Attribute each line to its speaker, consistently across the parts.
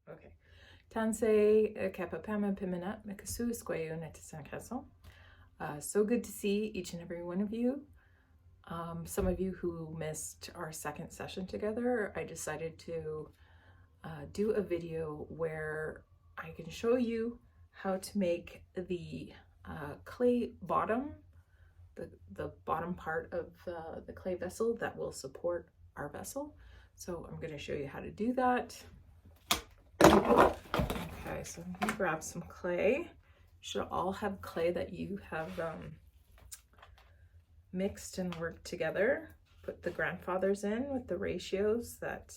Speaker 1: Okay. Tansei kapapama pimina mikasu squayu netisankaso. So good to see each and every one of you. Some of you who missed our second session together, I decided to do a video where I can show you how to make the clay bottom, the bottom part of the clay vessel that will support our vessel. So I'm going to show you how to do that. Okay, so I'm going to grab some clay. You should all have clay that you have mixed and worked together. Put the grandfathers in with the ratios that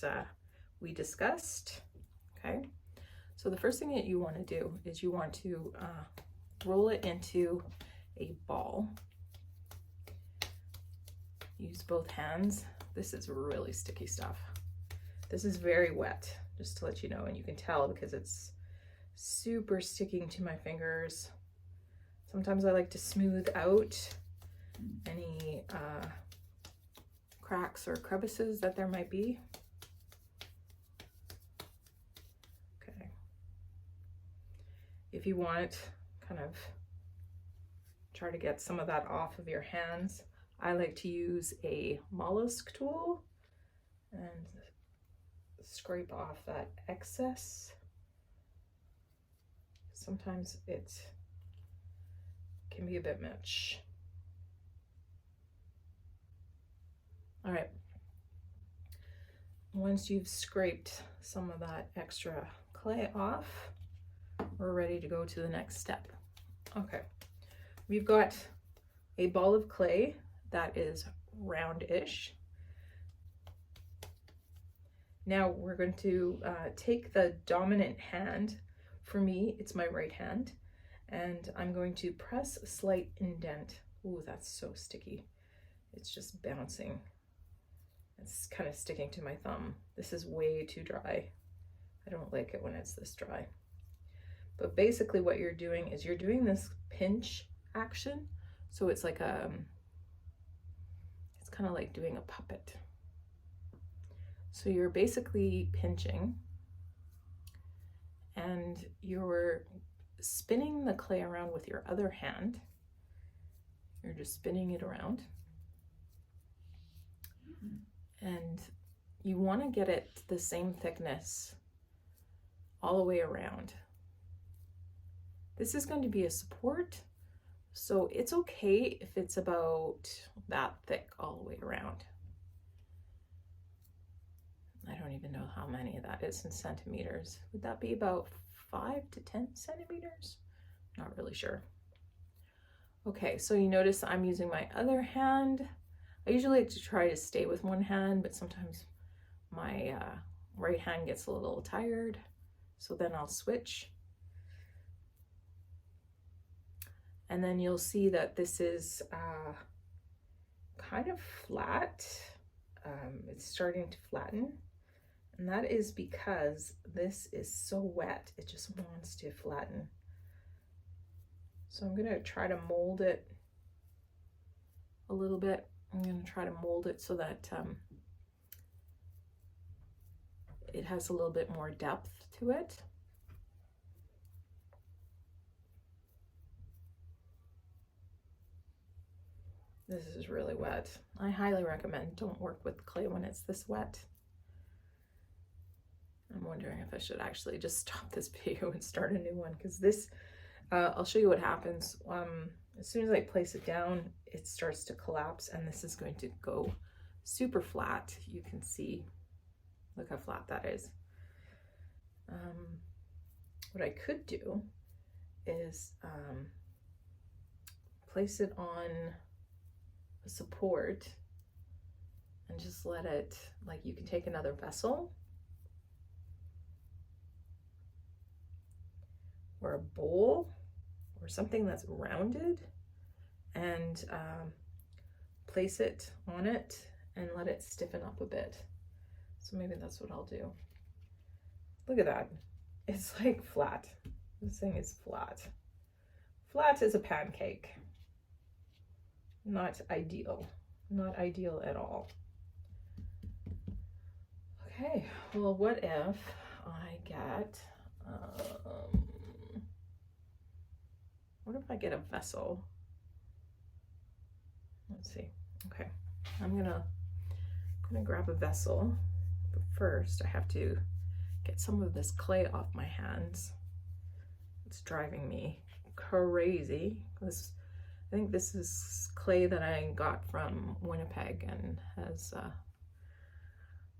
Speaker 1: we discussed. Okay, so the first thing that you want to do is you want to roll it into a ball. Use both hands. This is really sticky stuff. This is very wet, just to let you know, and you can tell because it's super sticking to my fingers. Sometimes I like to smooth out any cracks or crevices that there might be. Okay. If you want, kind of try to get some of that off of your hands. I like to use a mollusk tool and scrape off that excess. Sometimes it can be a bit much. All right. Once you've scraped some of that extra clay off, we're ready to go to the next step. Okay. We've got a ball of clay that is roundish. Now we're going to take the dominant hand. For me, it's my right hand, and I'm going to press a slight indent. Ooh, that's so sticky. It's just bouncing. It's kind of sticking to my thumb. This is way too dry. I don't like it when it's this dry. But basically what you're doing is you're doing this pinch action. So it's like it's kind of like doing a puppet. So you're basically pinching and you're spinning the clay around with your other hand. You're just spinning it around. And you want to get it the same thickness all the way around. This is going to be a support, so it's okay if it's about that thick all the way around. I don't even know how many of that is in centimeters. Would that be about 5 to 10 centimeters? Not really sure. Okay, so you notice I'm using my other hand. I usually like to try to stay with one hand, but sometimes my right hand gets a little tired, so then I'll switch. And then you'll see that this is kind of flat. It's starting to flatten. And that is because this is so wet, it just wants to flatten. So I'm gonna try to mold it a little bit. I'm gonna try to mold it so that it has a little bit more depth to it. This is really wet. I highly recommend don't work with clay when it's this wet. I'm wondering if I should actually just stop this video and start a new one, because this, I'll show you what happens. As soon as I place it down, it starts to collapse, and this is going to go super flat. You can see, look how flat that is. What I could do is place it on a support and just let it, like, you can take another vessel or a bowl or something that's rounded and place it on it and let it stiffen up a bit. So maybe that's what I'll do. Look at that. It's like flat. This thing is flat. Flat as a pancake. Not ideal. Not ideal at all. Okay, well, what if I get, what if I get a vessel? Let's see. Okay, I'm gonna grab a vessel, but first I have to get some of this clay off my hands. It's driving me crazy. I think this is clay that I got from Winnipeg and has,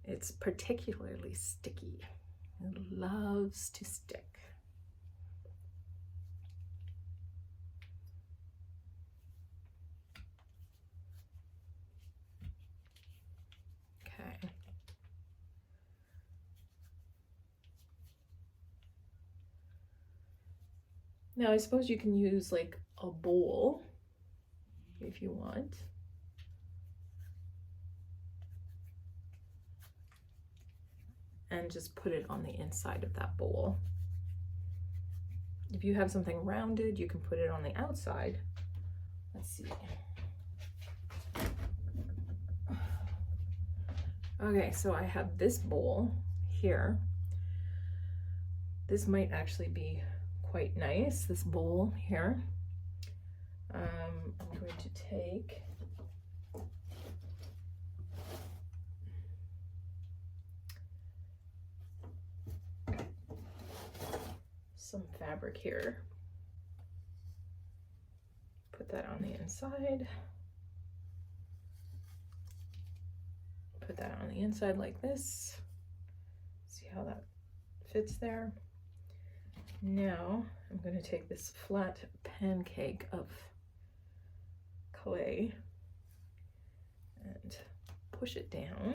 Speaker 1: it's particularly sticky. It loves to stick. Okay. Now I suppose you can use like a bowl if you want. And just put it on the inside of that bowl. If you have something rounded, you can put it on the outside. Let's see. Okay, so I have this bowl here. This might actually be quite nice, this bowl here. I'm going to take some fabric here. Put that on the inside. Put that on the inside like this. See how that fits there. Now I'm going to take this flat pancake of clay and push it down.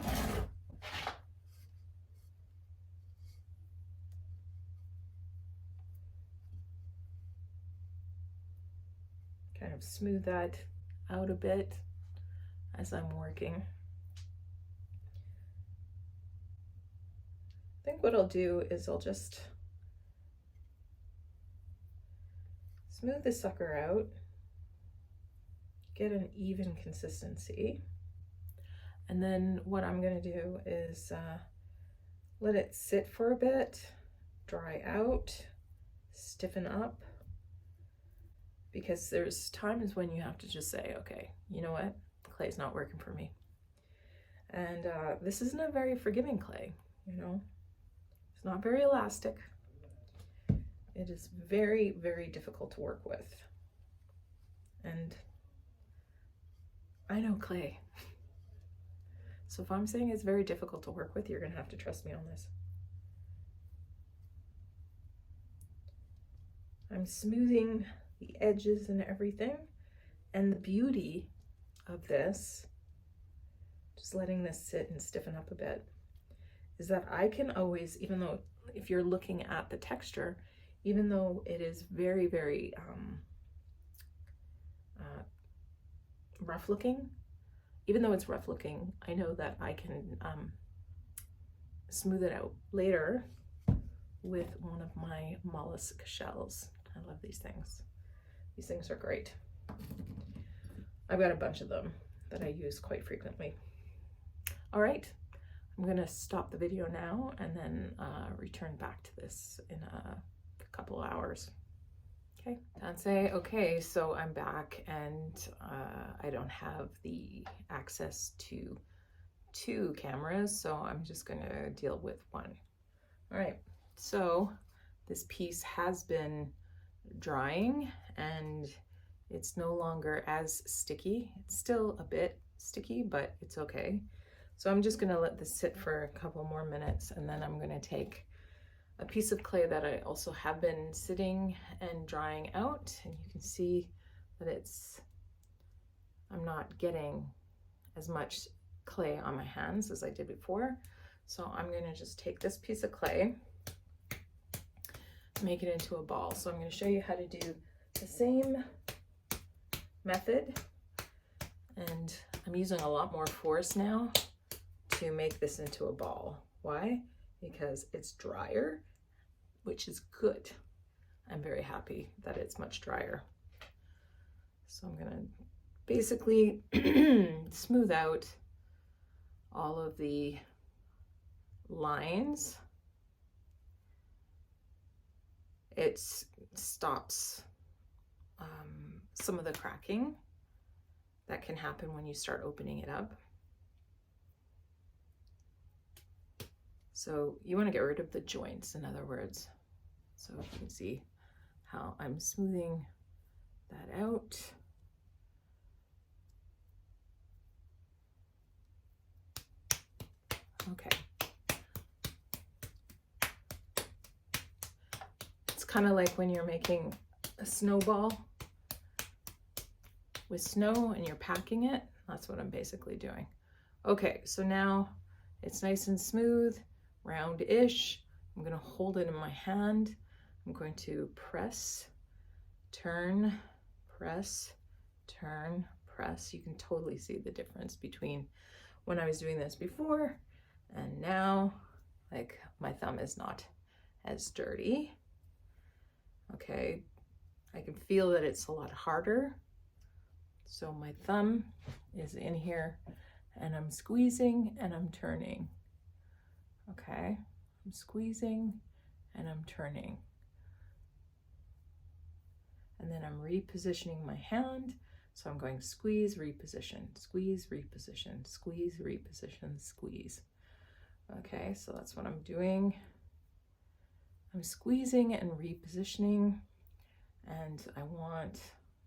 Speaker 1: Kind of smooth that out a bit as I'm working. I think what I'll do is I'll just smooth the sucker out, get an even consistency, and then what I'm going to do is let it sit for a bit, dry out, stiffen up, because there's times when you have to just say, okay, you know what, clay's not working for me. And this isn't a very forgiving clay, you know, it's not very elastic. It is very, very difficult to work with. And I know clay. So if I'm saying it's very difficult to work with, you're gonna have to trust me on this. I'm smoothing the edges and everything. And the beauty of this, just letting this sit and stiffen up a bit, is that I can always, even though if you're looking at the texture, even though it is very, very rough looking, even though it's rough looking, I know that I can smooth it out later with one of my mollusk shells. I love these things. These things are great. I've got a bunch of them that I use quite frequently. All right, I'm gonna stop the video now and then return back to this in a couple of hours. Okay, Dansei. Okay, so I'm back and I don't have the access to two cameras, so I'm just gonna deal with one. All right, so this piece has been drying and it's no longer as sticky. It's still a bit sticky, but it's okay. So I'm just gonna let this sit for a couple more minutes and then I'm gonna take a piece of clay that I also have been sitting and drying out, and you can see that I'm not getting as much clay on my hands as I did before. So I'm gonna just take this piece of clay, make it into a ball. So I'm gonna show you how to do the same method, and I'm using a lot more force now to make this into a ball. Why? Because it's drier, which is good. I'm very happy that it's much drier. So I'm gonna basically smooth out all of the lines it stops some of the cracking that can happen when you start opening it up. So you want to get rid of the joints, in other words. So you can see how I'm smoothing that out. Okay. It's kind of like when you're making a snowball with snow and you're packing it. That's what I'm basically doing. Okay, so now it's nice and smooth, round-ish. I'm going to hold it in my hand. I'm going to press, turn, press, turn, press. You can totally see the difference between when I was doing this before and now. Like, my thumb is not as dirty. Okay, I can feel that it's a lot harder. So my thumb is in here and I'm squeezing and I'm turning. Okay, I'm squeezing and I'm turning. And then I'm repositioning my hand. So I'm going squeeze, reposition, squeeze, reposition, squeeze, reposition, squeeze. Okay, so that's what I'm doing. I'm squeezing and repositioning, and I want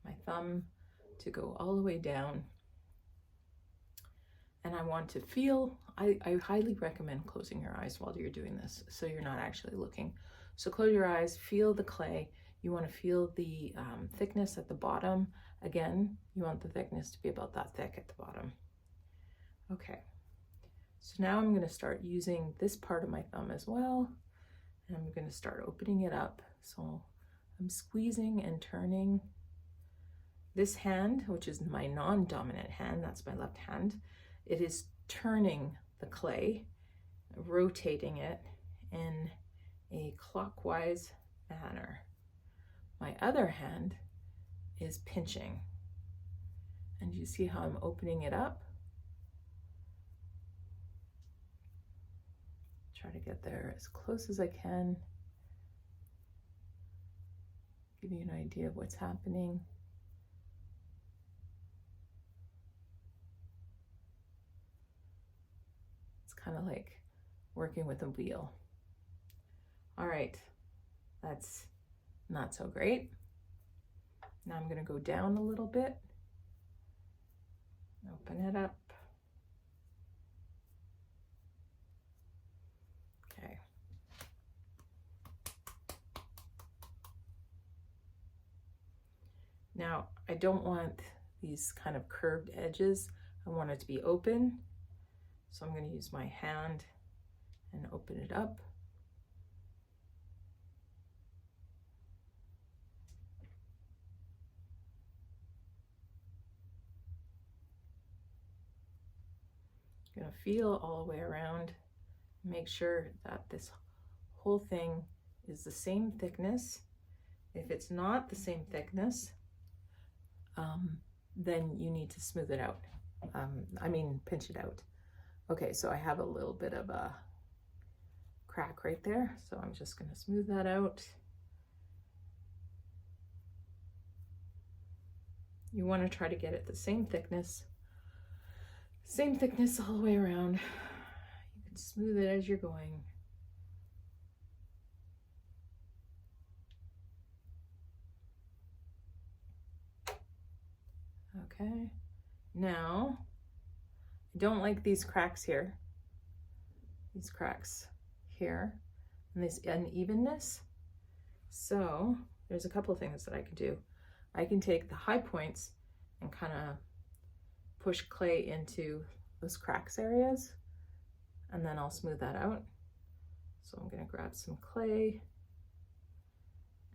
Speaker 1: my thumb to go all the way down. And I want to feel, I highly recommend closing your eyes while you're doing this, so you're not actually looking. So close your eyes, feel the clay. You want to feel the thickness at the bottom. Again, you want the thickness to be about that thick at the bottom. Okay, so now I'm going to start using this part of my thumb as well. And I'm going to start opening it up. So I'm squeezing and turning. This hand, which is my non-dominant hand, that's my left hand, it is turning the clay, rotating it in a clockwise manner. My other hand is pinching. And you see how I'm opening it up? Try to get there as close as I can. Give you an idea of what's happening. It's kind of like working with a wheel. All right, that's not so great. Now I'm going to go down a little bit. Open it up. Okay. Now, I don't want these kind of curved edges. I want it to be open. So I'm going to use my hand and open it up. I'm going to feel all the way around. Make sure that this whole thing is the same thickness. If it's not the same thickness, then you need to smooth it out. Pinch it out. Okay, so I have a little bit of a crack right there, so I'm just going to smooth that out. You want to try to get it the same thickness all the way around. You can smooth it as you're going. Okay, now I don't like these cracks here, and this unevenness. So there's a couple of things that I can do. I can take the high points and kind of push clay into those cracks areas, and then I'll smooth that out. So I'm going to grab some clay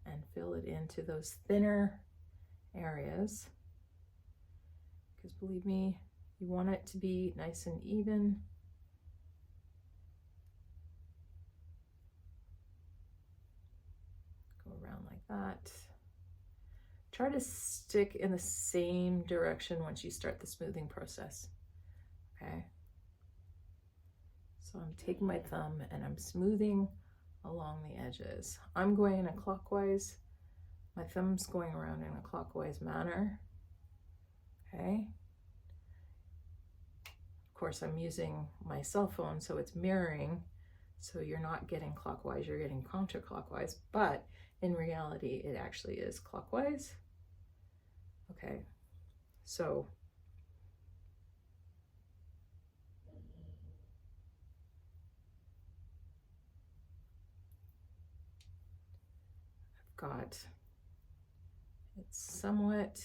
Speaker 1: and fill it into those thinner areas, because believe me, you want it to be nice and even. Go around like that. Try to stick in the same direction once you start the smoothing process. Okay. So I'm taking my thumb and I'm smoothing along the edges. I'm going in a clockwise, my thumb's going around in a clockwise manner. Okay. Of course, I'm using my cell phone, so it's mirroring. So you're not getting clockwise, you're getting counterclockwise, but in reality, it actually is clockwise. Okay, so I've got it somewhat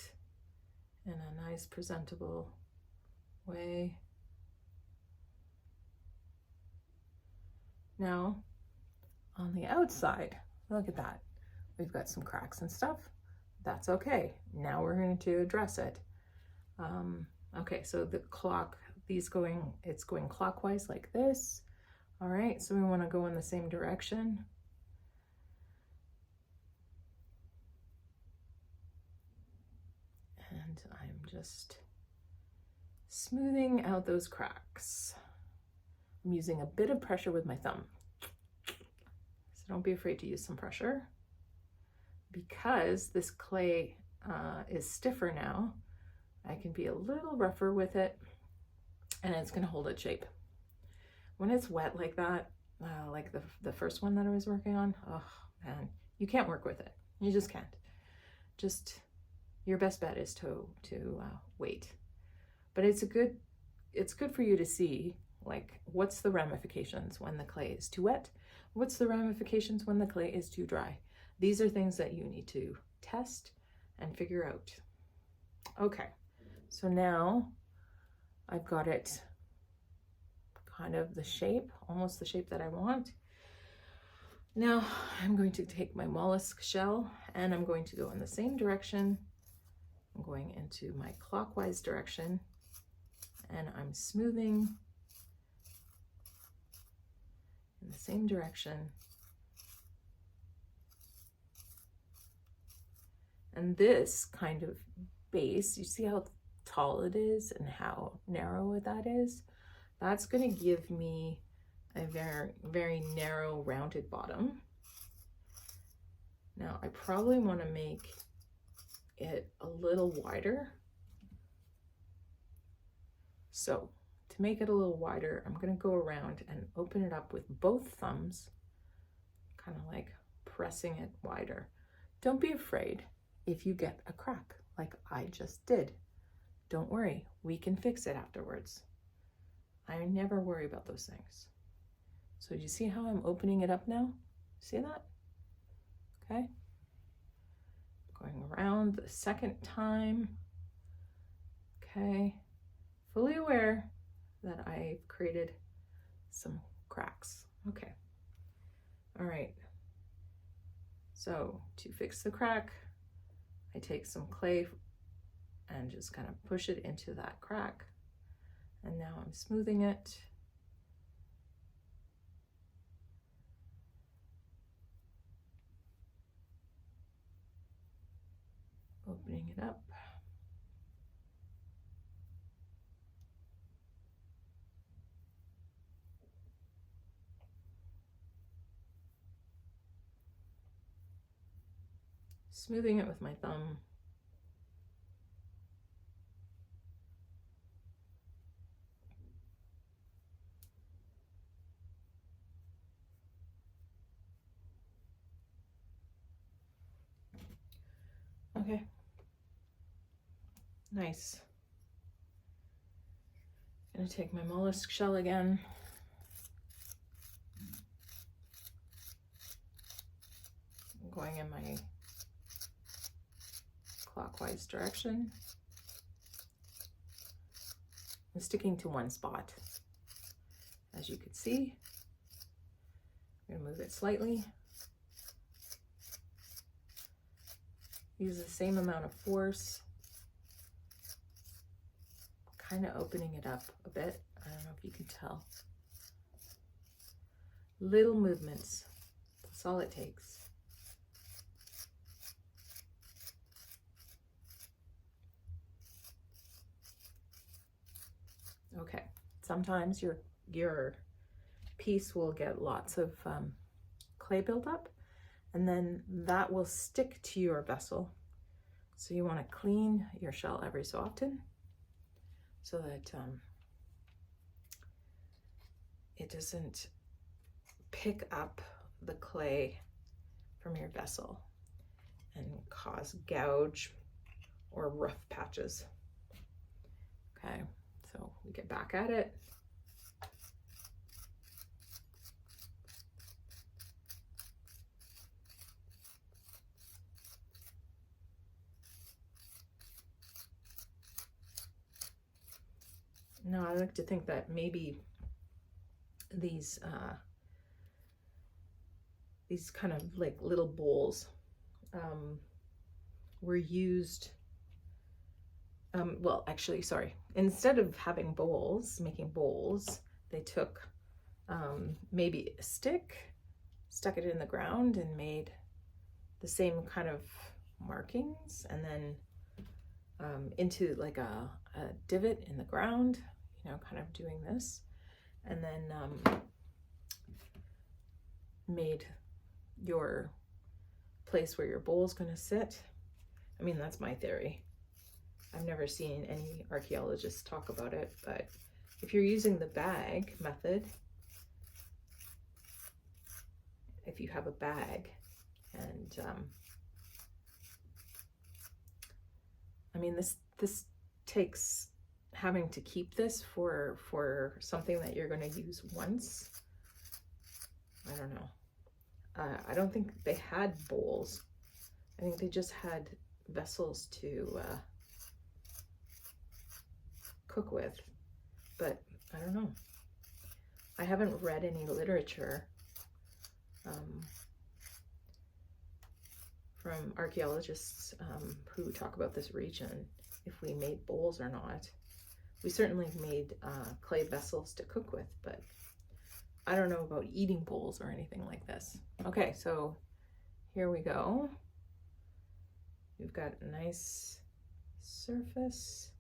Speaker 1: in a nice presentable way. Now, on the outside, look at that. We've got some cracks and stuff. That's okay. Now we're going to address it. Okay, so the clock, it's going clockwise like this. All right, so we want to go in the same direction. And I'm just smoothing out those cracks. I'm using a bit of pressure with my thumb. So don't be afraid to use some pressure. Because this clay is stiffer now, I can be a little rougher with it, and it's going to hold its shape. When it's wet like that, like the first one that I was working on, oh man, you can't work with it. You just can't. Just your best bet is to wait. But it's good for you to see, like, what's the ramifications when the clay is too wet? What's the ramifications when the clay is too dry? These are things that you need to test and figure out. Okay, so now I've got it kind of the shape, almost the shape that I want. Now I'm going to take my mollusk shell and I'm going to go in the same direction. I'm going into my clockwise direction and I'm smoothing in the same direction. And this kind of base, you see how tall it is and how narrow that is? That's going to give me a very, very narrow rounded bottom. Now I probably want to make it a little wider. So to make it a little wider, I'm going to go around and open it up with both thumbs, kind of like pressing it wider. Don't be afraid if you get a crack like I just did. Don't worry, we can fix it afterwards. I never worry about those things. So do you see how I'm opening it up now? See that? Okay. Going around the second time. Okay. Fully aware that I've created some cracks. Okay. All right. So to fix the crack, I take some clay and just kind of push it into that crack. And now I'm smoothing it. Opening it up. Smoothing it with my thumb. Okay. Nice. I'm gonna take my mollusk shell again. I'm going in my clockwise direction. I'm sticking to one spot. As you can see, I'm gonna move it slightly. Use the same amount of force. Kind of opening it up a bit. I don't know if you can tell. Little movements. That's all it takes. Okay. Sometimes your piece will get lots of clay buildup, and then that will stick to your vessel. So you want to clean your shell every so often so that it doesn't pick up the clay from your vessel and cause gouge or rough patches. Okay, so we get back at it. Now I like to think that maybe these kind of like little bowls were used, well, actually, sorry, instead of having bowls, making bowls, they took maybe a stick, stuck it in the ground and made the same kind of markings, and then into like a divot in the ground, you know, kind of doing this, and then made your place where your bowl is going to sit. I mean, that's my theory. I've never seen any archaeologists talk about it, but if you're using the bag method, if you have a bag, and I mean, this takes having to keep this for something that you're going to use once. I don't know. I don't think they had bowls. I think they just had vessels to cook with, but I don't know. I haven't read any literature from archaeologists who talk about this region, if we made bowls or not. We certainly made clay vessels to cook with, but I don't know about eating bowls or anything like this. Okay, so here we go. We've got a nice surface.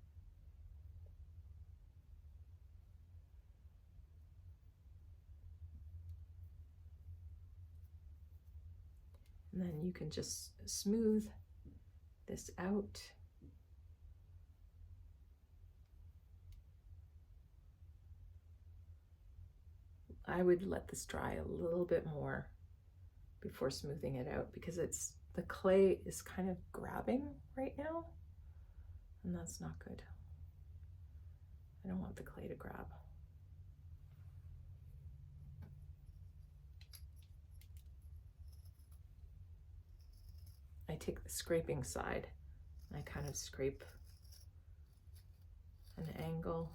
Speaker 1: And then you can just smooth this out. I would let this dry a little bit more before smoothing it out, because the clay is kind of grabbing right now, and that's not good. I don't want the clay to grab. I take the scraping side, and I kind of scrape an angle.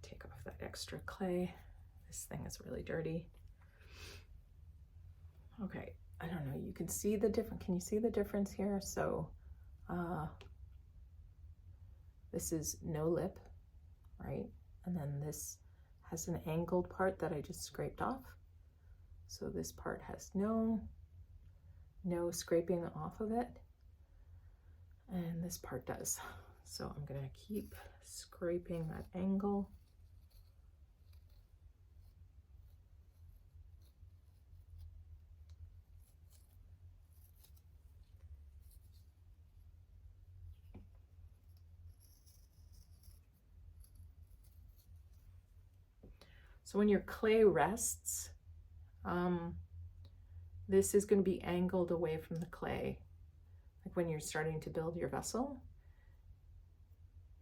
Speaker 1: Take off that extra clay. This thing is really dirty. Okay, I don't know, you can see the difference. Can you see the difference here? So this is no lip, right? And then this has an angled part that I just scraped off. So this part has no scraping off of it, and this part does. So I'm gonna keep scraping that angle. So when your clay rests, this is going to be angled away from the clay. Like when you're starting to build your vessel,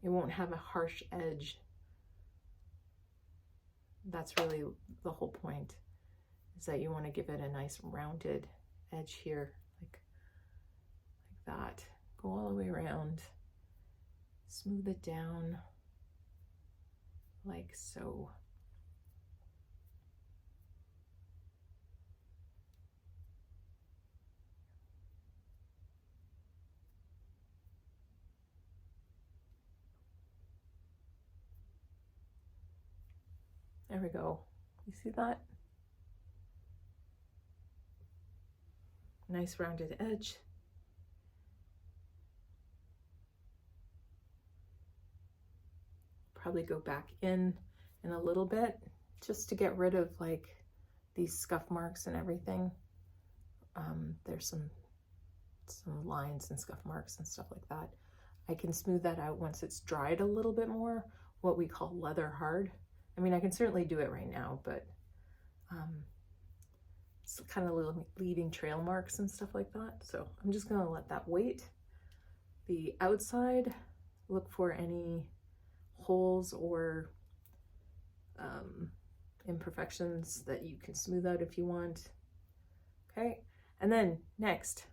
Speaker 1: it won't have a harsh edge. That's really the whole point, is that you want to give it a nice rounded edge here, like that. Go all the way around, smooth it down like so. There we go. You see that? Nice rounded edge. probably go back in a little bit just to get rid of like these scuff marks and everything. There's some lines and scuff marks and stuff like that. I can smooth that out once it's dried a little bit more, what we call leather hard. I mean, I can certainly do it right now, but it's kind of leaving trail marks and stuff like that. So I'm just gonna let that wait. The outside, look for any holes or imperfections that you can smooth out if you want. Okay, and then next,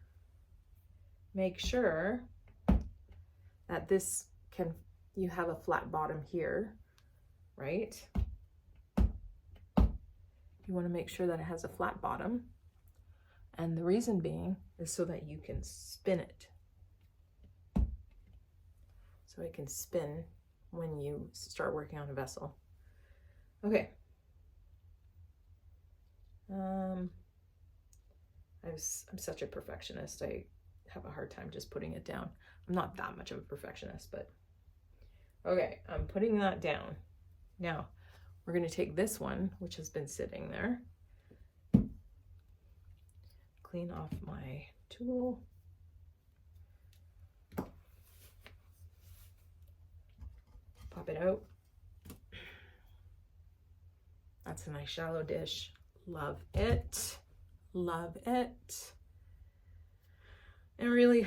Speaker 1: make sure that you have a flat bottom here, right? You want to make sure that it has a flat bottom. And the reason being is so that you can spin it. So it can spin when you start working on a vessel. Okay. I'm such a perfectionist. I have a hard time just putting it down. I'm not that much of a perfectionist, but okay, I'm putting that down. Now, we're going to take this one, which has been sitting there, clean off my tool, pop it out. That's a nice shallow dish. Love it. Love it. And really,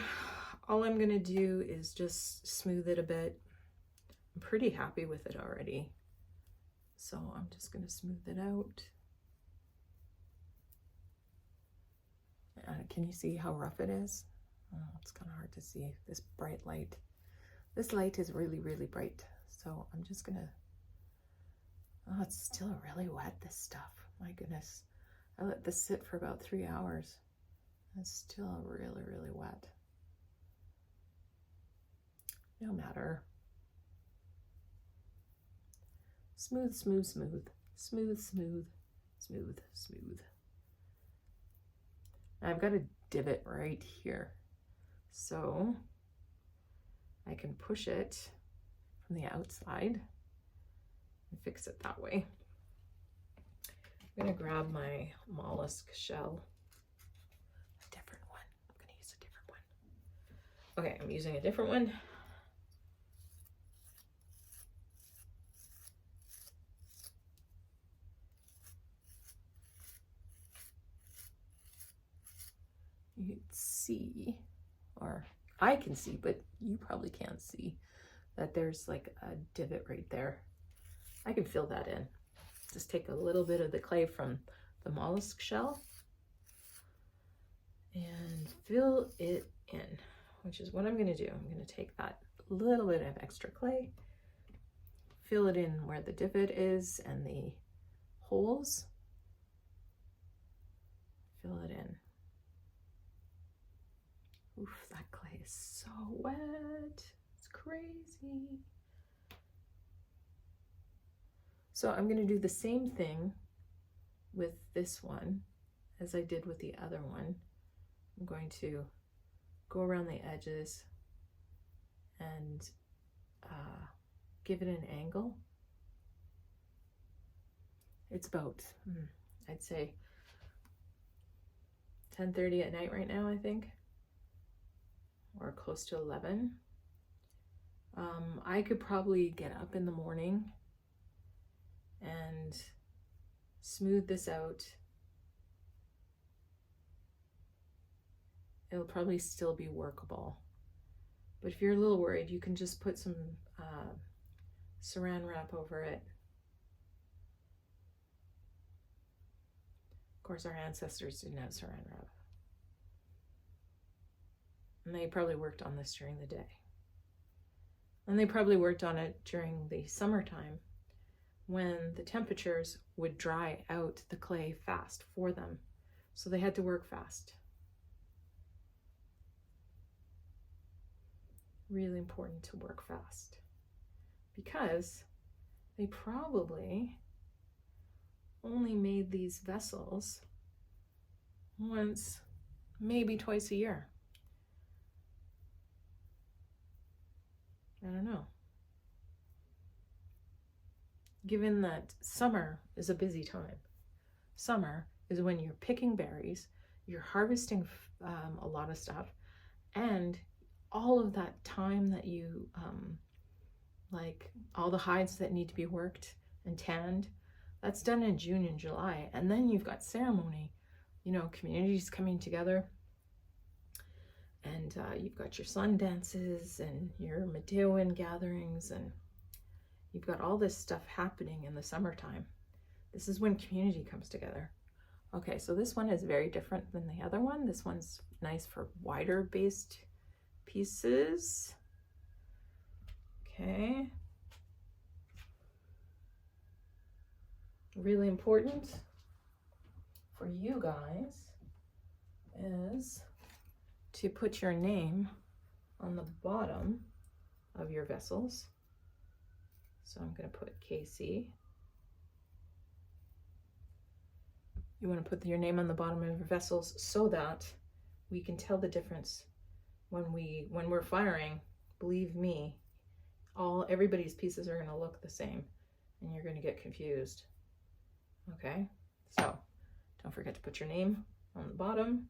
Speaker 1: all I'm going to do is just smooth it a bit. I'm pretty happy with it already. So I'm just going to smooth it out. Can you see how rough it is? Oh, it's kind of hard to see this bright light. This light is really, really bright. So I'm just going to, oh, it's still really wet, this stuff. My goodness. I let this sit for about 3 hours. It's still really, really wet. No matter. Smooth, smooth, smooth. Smooth, smooth, smooth, smooth. I've got a divot right here. So I can push it from the outside and fix it that way. I'm gonna grab my mollusk shell. A different one. I'm gonna use a different one. Okay, I'm using a different one. You can see, or I can see, but you probably can't see, that there's like a divot right there. I can fill that in. Just take a little bit of the clay from the mollusk shell and fill it in, which is what I'm going to do. I'm going to take that little bit of extra clay, fill it in where the divot is and the holes, fill it in. Oof, that clay is so wet. It's crazy. So I'm going to do the same thing with this one as I did with the other one. I'm going to go around the edges and give it an angle. It's about, I'd say 10:30 at night right now, I think, or close to 11. I could probably get up in the morning and smooth this out. It'll probably still be workable. But if you're a little worried, you can just put some saran wrap over it. Of course, our ancestors didn't have saran wrap. And they probably worked on this during the day. And they probably worked on it during the summertime when the temperatures would dry out the clay fast for them. So they had to work fast. Really important to work fast because they probably only made these vessels once, maybe twice a year. I don't know. given that summer is a busy time, summer is when you're picking berries, you're harvesting a lot of stuff, and all of that time that you, like all the hides that need to be worked and tanned, that's done in June and July. And then you've got ceremony, you know, communities coming together, and you've got your sun dances and your Mateoan gatherings, and you've got all this stuff happening in the summertime. This is when community comes together. Okay, so this one is very different than the other one. This one's nice for wider based pieces. Okay. Really important for you guys is to put your name on the bottom of your vessels. So I'm going to put KC. You want to put your name on the bottom of your vessels so that we can tell the difference when we're firing. Believe me, everybody's pieces are going to look the same and you're going to get confused. Okay, so don't forget to put your name on the bottom.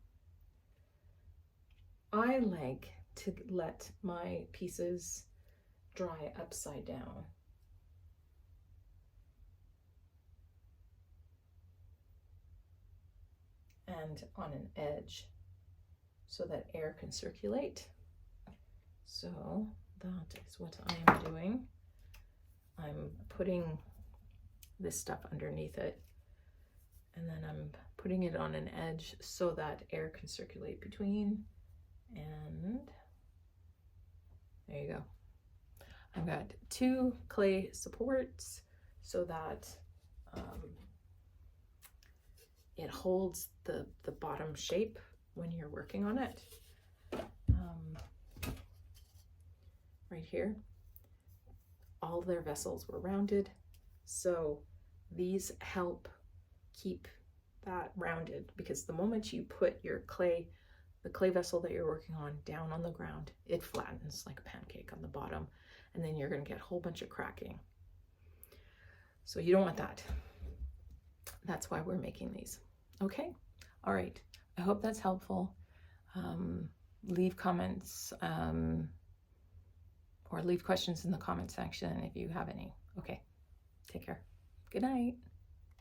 Speaker 1: I like to let my pieces dry upside down. And on an edge so that air can circulate. So that is what I am doing. I'm putting this stuff underneath it, and then I'm putting it on an edge so that air can circulate between, and there you go. I've got 2 clay supports so that it holds the bottom shape when you're working on it. Right here, all their vessels were rounded, so these help keep that rounded, because the moment you put your the clay vessel that you're working on down on the ground, it flattens like a pancake on the bottom, and then you're going to get a whole bunch of cracking. So you don't want that. That's why we're making these. Okay, all right, I hope that's helpful. Leave comments or leave questions in the comment section if you have any. Okay, take care. Good night.